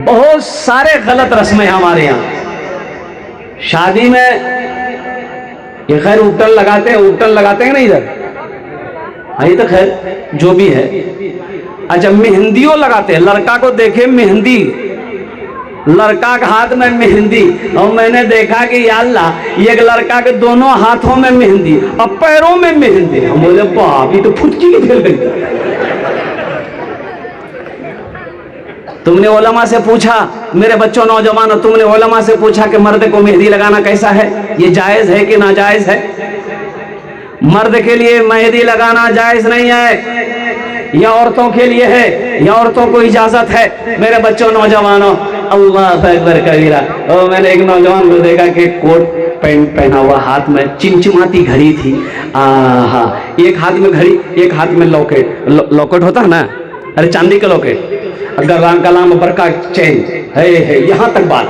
बहुत सारे गलत रस्में हमारे यहाँ शादी में। ये खैर उपटन लगाते हैं ना इधर, अभी तो खैर जो भी है। अच्छा, मेहंदियों लगाते हैं, लड़का को देखे मेहंदी, लड़का के हाथ में मेहंदी, और मैंने देखा कि या अल्लाह एक लड़का के दोनों हाथों में मेहंदी और पैरों में मेहंदी। हम बोले बाप, ये तो फुटकी की खेल गई। तुमने उलमा से पूछा, मेरे बच्चों नौजवानों, तुमने उलमा से पूछा कि मर्द को मेहंदी लगाना कैसा है, ये जायज है कि नाजायज है? मर्द के लिए मेहंदी लगाना जायज नहीं है, यह औरतों के लिए है, यह औरतों को इजाजत है। मेरे बच्चों नौजवानों, अल्लाह अकबर कबीरा। और मैंने एक नौजवान को देखा कि कोट पैंट पहना हुआ, हाथ में चिमचिमाती घड़ी थी। एक हाथ में घड़ी, एक हाथ में लॉकेट। लॉकेट होता है ना, अरे चांदी का लॉकेट, अगर कलाम बरका चैन है यहाँ तक बात।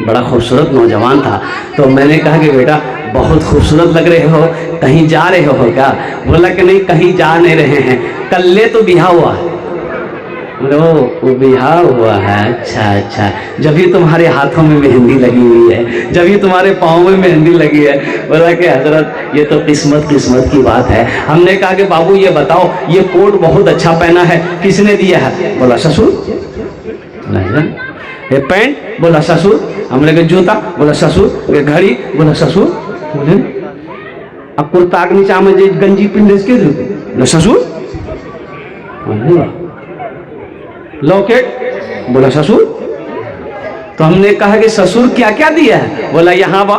बड़ा खूबसूरत नौजवान था। तो मैंने कहा कि बेटा बहुत खूबसूरत लग रहे हो, कहीं जा रहे हो क्या? बोला कि नहीं, कहीं जा नहीं रहे हैं, कल्ले तो बिहा हुआ है। वो बिहा हुआ है, अच्छा, जब भी तुम्हारे हाथों में मेहंदी लगी हुई है, जब भी तुम्हारे पाँव में मेहंदी लगी है। बोला कि हजरत ये तो किस्मत की बात है। हमने कहा कि बाबू ये बताओ, ये कोट बहुत अच्छा पहना है, किसने दिया है? बोला ससुर। ये पैंट? बोला ससुर। हमने कहा जूता? बोला ससुर। ये घड़ी? बोला ससुर। बोले अब कुर्ता के नीचा में जो गंजी पिंड के ससुर। लॉकेट? बोला ससुर। तो हमने कहा कि ससुर क्या क्या दिया है? बोला यहाँ बा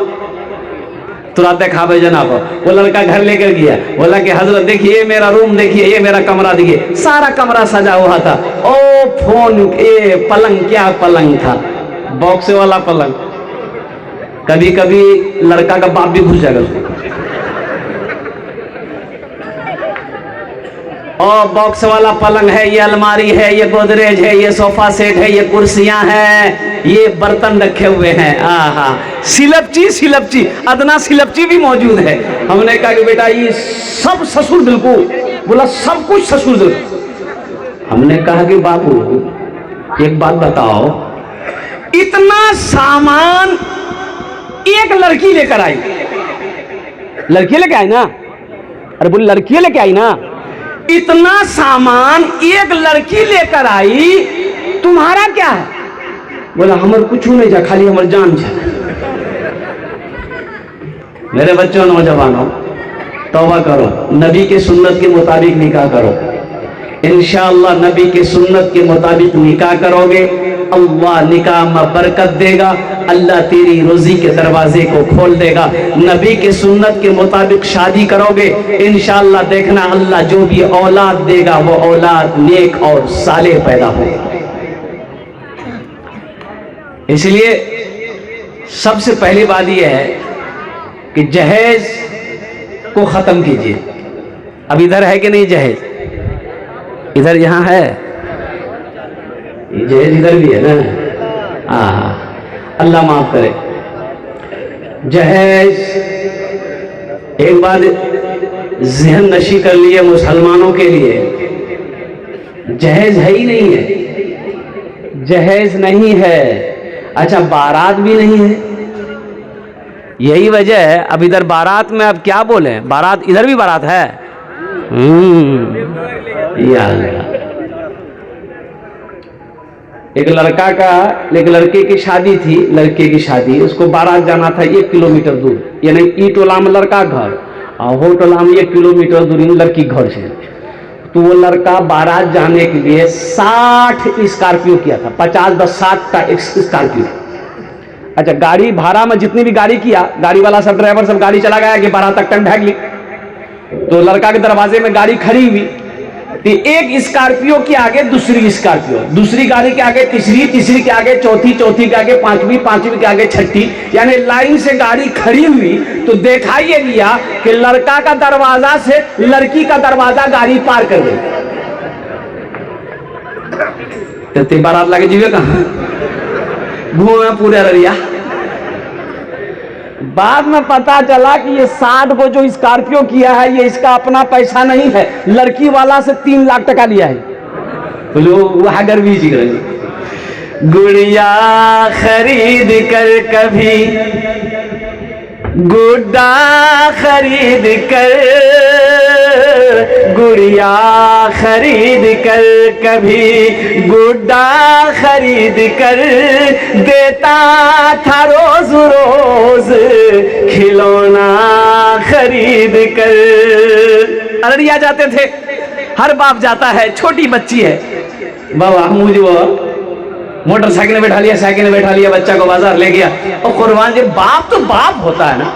तुरंत दिखावे जनाब। वो लड़का घर लेकर गया, बोला कि हजरत देखिए मेरा रूम, देखिए ये मेरा कमरा, देखिए सारा कमरा सजा हुआ था। ओ फोन, ये पलंग, क्या पलंग था, बॉक्स वाला पलंग। कभी कभी लड़का का बाप भी घुस जाएगा उसको। और बॉक्स वाला पलंग है, ये अलमारी है, ये गोदरेज है, ये सोफा सेट है, ये कुर्सियां हैं, ये बर्तन रखे हुए हैं। सिलपची अदना सिलपची भी मौजूद है। हमने कहा कि बेटा ये सब ससुर बिल्कुल। बोला सब कुछ ससुर बिल्कुल। हमने कहा कि बाबू एक बात बताओ, इतना सामान एक लड़की लेकर आई, लड़की लेके आई ना, अरे बोले लड़की लेके आई ना, इतना सामान एक लड़की लेकर आई, तुम्हारा क्या है? बोला हमर कुछ नहीं जा, खाली हमर जान जा। मेरे बच्चों नौजवानों, तौबा करो, नबी के सुन्नत के मुताबिक निकाह करो। इंशाअल्लाह नबी के सुन्नत के मुताबिक निकाह करोगे, अल्लाह निकाह में बरकत देगा, अल्लाह तेरी रोजी के दरवाजे को खोल देगा। नबी के सुन्नत के मुताबिक शादी करोगे, इंशाअल्लाह देखना अल्लाह जो भी औलाद देगा वो औलाद नेक और सालेह पैदा होगा। इसलिए सबसे पहली बात यह है कि जहेज को खत्म कीजिए। अब इधर है कि नहीं जहेज? इधर यहाँ है जहेज, इधर भी है ना। अल्लाह माफ करे। जहेज एक बात ज़हन नशी कर लिए मुसलमानों के लिए, जहेज है ही नहीं है, जहेज नहीं है। अच्छा, बारात भी नहीं है। यही वजह है, अब इधर बारात में अब क्या बोले, बारात इधर भी बारात है। एक लड़का का, एक लड़के की शादी थी, लड़के की शादी, उसको बारात जाना था 1 किलोमीटर दूर, यानी ई टोला में लड़का घर और हो टोला में 1 किलोमीटर दूर लड़की घर से। तो वो लड़का बारात जाने के लिए 60 स्कॉर्पियो किया था, 50-60 का स्कॉर्पियो। अच्छा, गाड़ी भाड़ा में जितनी भी गाड़ी किया, गाड़ी वाला सब ड्राइवर सब गाड़ी चला गया कि बारात तक भाग ली। तो लड़का के दरवाजे में गाड़ी खड़ी हुई, तो एक स्कॉर्पियो के आगे दूसरी स्कॉर्पियो, दूसरी गाड़ी के आगे तीसरी, तीसरी के आगे चौथी, चौथी के आगे पांचवी, पांचवी के आगे छठी, यानी लाइन से गाड़ी खड़ी हुई। तो देखा ये गया कि लड़का का दरवाजा से लड़की का दरवाजा गाड़ी पार कर गई। तो बारात लगे जीवे कहाँ घूमे पूरे अररिया। बाद में पता चला कि ये 60 को जो स्कॉर्पियो किया है ये इसका अपना पैसा नहीं है, लड़की वाला से 3 लाख टका लिया है। बोलो वह गर्वी जी रही। गुड़िया खरीद कर कभी, गुड्डा खरीद कर, गुड़िया खरीद कर कभी, गुड्डा खरीद कर देता था रोज रोज खिलौना खरीद कर। अररिया जाते थे, हर बाप जाता है, छोटी बच्ची है, बाबा मुझे वो मोटरसाइकिल में बैठा लिया, साइकिल में बैठा लिया, बच्चा को बाजार ले गया। और कुर्बान जी, बाप तो बाप होता है ना।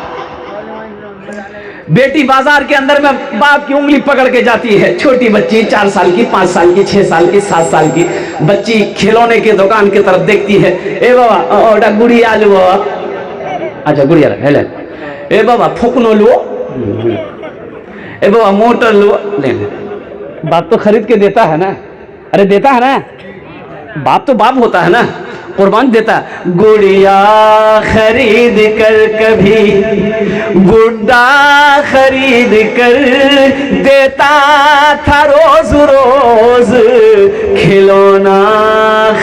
बेटी बाजार के अंदर में बाप की उंगली पकड़ के जाती है, छोटी बच्ची 4 साल की, 5 साल की, 6 साल की, 7 साल की बच्ची खिलौने के दुकान की तरफ देखती है। ए बाबा गुड़िया लो बाबा, अच्छा गुड़िया हेले, ए बाबा फुकनो लो, ए बाबा मोटर लो, ले बाप तो खरीद के देता है ना, अरे देता है ना, बाप तो बाप होता है ना, कुर्बान देता। गुड़िया खरीद कर कभी, गुड्डा खरीद कर देता था रोज रोज खिलौना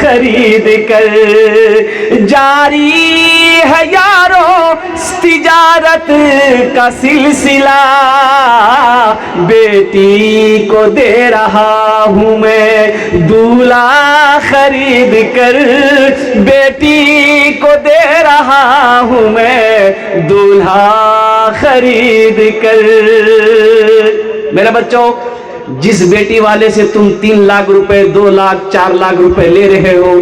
खरीद कर। जारी है यारो तिजारत का सिलसिला, बेटी को दे रहा हूँ मैं दूल्हा खरीद कर, बेटी को दे रहा हूँ मैं दूल्हा खरीद कर। मेरे बच्चों, जिस बेटी वाले से तुम 3 लाख रुपए, 2 लाख, 4 लाख रुपए ले रहे हो,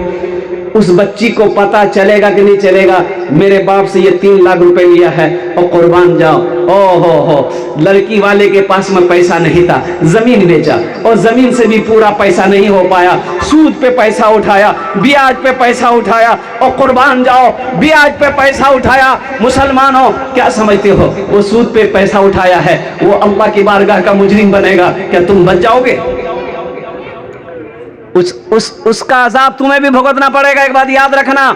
उस बच्ची को पता चलेगा कि नहीं चलेगा मेरे बाप से ये 3 लाख रुपए लिया है, और कुर्बान जाओ, ओ हो लड़की वाले के पास में पैसा नहीं था, जमीन बेचा, और जमीन से भी पूरा पैसा नहीं हो पाया, सूद पे पैसा उठाया, ब्याज पे पैसा उठाया, और कुर्बान जाओ ब्याज पे पैसा उठाया। मुसलमानों क्या समझते हो, वो सूद पे पैसा उठाया है, वो अल्लाह की बारगाह का मुजरिम बनेगा, क्या तुम बच जाओगे? उसका अजाब तुम्हें भी भुगतना पड़ेगा। एक बात याद रखना,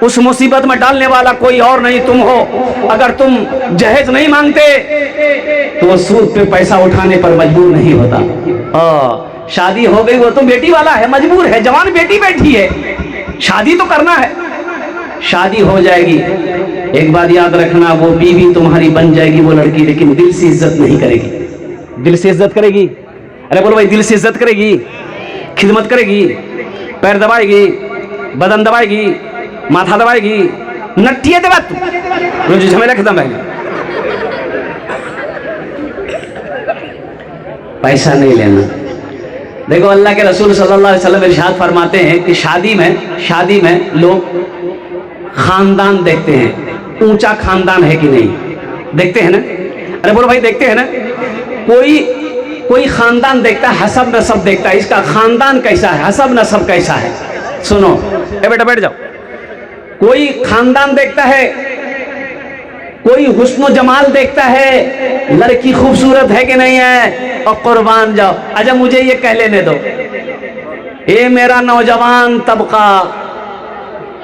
उस मुसीबत में डालने वाला कोई और नहीं तुम हो। अगर तुम जहेज नहीं मांगते तो वो सूद पे पैसा उठाने पर मजबूर नहीं होता। शादी हो गई, वो तो बेटी वाला है, मजबूर है, जवान बेटी बैठी है, शादी तो करना है, शादी हो जाएगी। एक बात याद रखना, वो बीवी तुम्हारी बन जाएगी वो लड़की, लेकिन दिल से इज्जत नहीं करेगी। दिल से इज्जत करेगी? अरे बोलो भाई, दिल से इज्जत करेगी, खिदमत करेगी, पैर दबाएगी, बदन दबाएगी, माथा दबाएगी, नट्टिए दबा तू रोज झमेला खत्म है। पैसा नहीं लेना। देखो अल्लाह के रसूल सल्लल्लाहु अलैहि वसल्लम इरशाद फरमाते हैं कि शादी में लोग खानदान देखते हैं, ऊंचा खानदान है कि नहीं, देखते हैं ना। अरे बोलो भाई, देखते हैं ना। कोई खानदान देखता है, हसब नसब देखता है, इसका खानदान कैसा है, हसब नसब कैसा है। सुनो ए बेटा, बैठ जाओ। कोई खानदान देखता है, कोई हुस्न जमाल देखता है, लड़की खूबसूरत है कि नहीं है, और कुर्बान जाओ। अच्छा मुझे ये कह लेने दो, ये मेरा नौजवान तबका,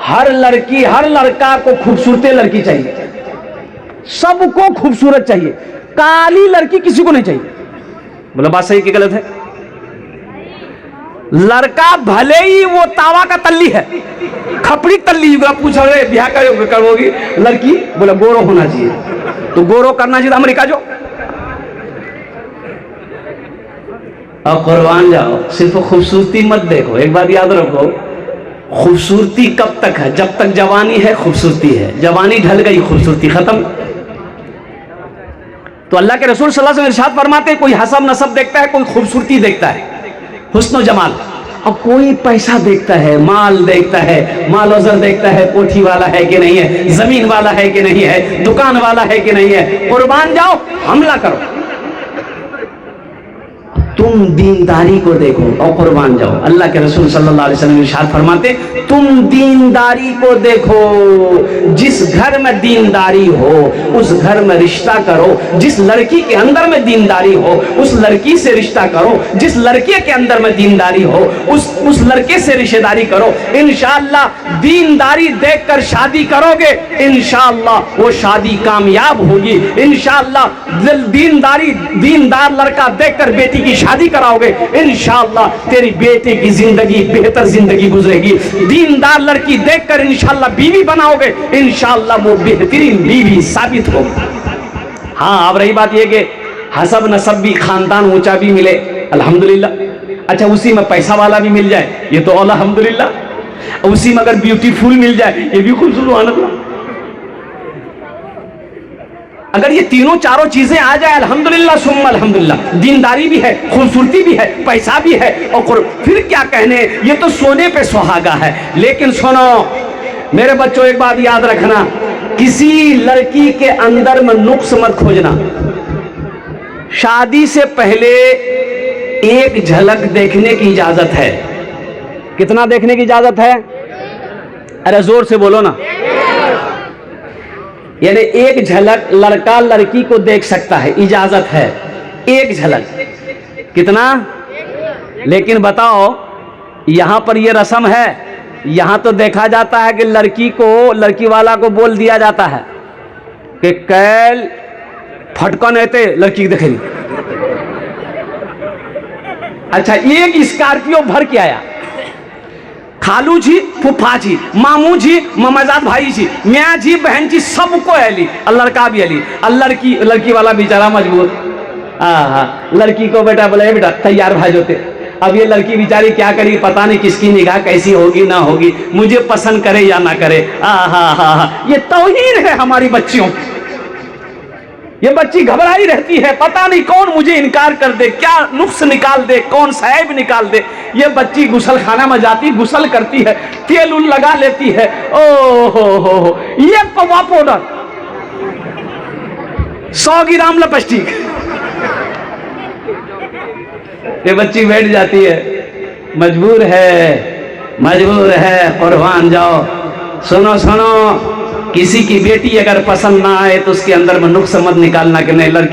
हर लड़की हर लड़का को खूबसूरत लड़की चाहिए, सबको खूबसूरत चाहिए, काली लड़की किसी को नहीं चाहिए। बोलो बात सही कि गलत है? लड़का भले ही वो तावा का तल्ली है, खपड़ी तल्ली, पूछो ब्याह करोगी लड़की, बोला गोरो होना चाहिए, तो गोरो करना चाहिए अमेरिका जो। और कुर्बान जाओ, सिर्फ खूबसूरती मत देखो। एक बात याद रखो, खूबसूरती कब तक है? जब तक जवानी है खूबसूरती है, जवानी ढल गई खूबसूरती खत्म। तो अल्लाह के रसूल सल्लल्लाहु अलैहि वसल्लम इरशाद फरमाते हैं, कोई हसब नसब देखता है, कोई खूबसूरती देखता है, हुस्न जमाल, और कोई पैसा देखता है, माल देखता है, माल वजर देखता है, कोठी वाला है कि नहीं है, जमीन वाला है कि नहीं है, दुकान वाला है कि नहीं है। कुर्बान जाओ, हमला करो। तुम दीनदारी को देखो और कुर्बान जाओ। अल्लाह के रसूल सल्लल्लाहु अलैहि वसल्लम इरशाद फरमाते, तुम दीनदारी को देखो, जिस घर में दीनदारी हो उस घर में रिश्ता करो, जिस लड़की के अंदर में दीनदारी हो उस लड़की से रिश्ता करो, जिस लड़के के अंदर में दीनदारी हो उस लड़के से रिश्तेदारी करो। इंशाअल्लाह दीनदारी देखकर शादी करोगे, इंशाअल्लाह वो शादी कामयाब होगी। इंशाअल्लाह दीनदार लड़का देखकर बेटी की शादी शादी कराओगे, इंशाअल्लाह तेरी बेटे की जिंदगी बेहतर जिंदगी गुजरेगी। दीनदार लड़की देखकर इंशाअल्लाह बीवी बनाओगे, इंशाअल्लाह वो बेहतरीन बीवी साबित होगी। हाँ, अब रही बात ये कि हसब नसब भी, खानदान ऊंचा भी मिले, अल्हम्दुलिल्लाह। अच्छा, उसी में पैसा वाला भी मिल जाए, ये तो अल्हम्दुलिल्लाह। उसी में अगर ब्यूटीफुल मिल जाए, ये भी खूब सुभान अल्लाह। अगर ये तीनों चारों चीजें आ जाए, अल्हम्दुलिल्लाह सुम्मा अल्हम्दुलिल्लाह। दीनदारी भी है, खूबसूरती भी है, पैसा भी है, और फिर क्या कहने, ये तो सोने पे सुहागा है। लेकिन सुनो मेरे बच्चों, एक बात याद रखना, किसी लड़की के अंदर में नुक्स मत खोजना। शादी से पहले एक झलक देखने की इजाजत है। कितना देखने की इजाजत है? अरे जोर से बोलो ना। यानी एक झलक लड़का लड़की को देख सकता है, इजाजत है, एक झलक। कितना? लेकिन बताओ, यहां पर यह रस्म है, यहां तो देखा जाता है कि लड़की को, लड़की वाला को बोल दिया जाता है कि कैल फटकन ऐते लड़की देखे। अच्छा, एक स्कॉर्पियो भर के आया, खालू जी, फुफा जी, मामू जी, ममाजाद भाई जी, मियाँ जी, बहन जी, सबको अली, लड़का भी अली। लड़की वाला बेचारा मजबूर। हाँ, लड़की को बेटा बोले, बेटा तैयार भाई होते। अब ये लड़की बेचारी क्या करी, पता नहीं किसकी निगाह कैसी होगी ना होगी, मुझे पसंद करे या ना करे। ये तौहीन है हमारी बच्चियों की। ये बच्ची घबराई रहती है, पता नहीं कौन मुझे इनकार कर दे, क्या नुक्स निकाल दे, कौन साहिब निकाल दे। ये बच्ची गुसल खाना में जाती, गुसल करती है, तेल उल लगा लेती है, ओ हो, ये पवा पाउडर, 100 ग्राम लिपस्टिक, ये बच्ची बैठ जाती है। मजबूर है, कुर्बान जाओ। सुनो सुनो, किसी की बेटी अगर पसंद ना आए तो उसके अंदर में नुक्स मत निकालना कि नहीं लड़की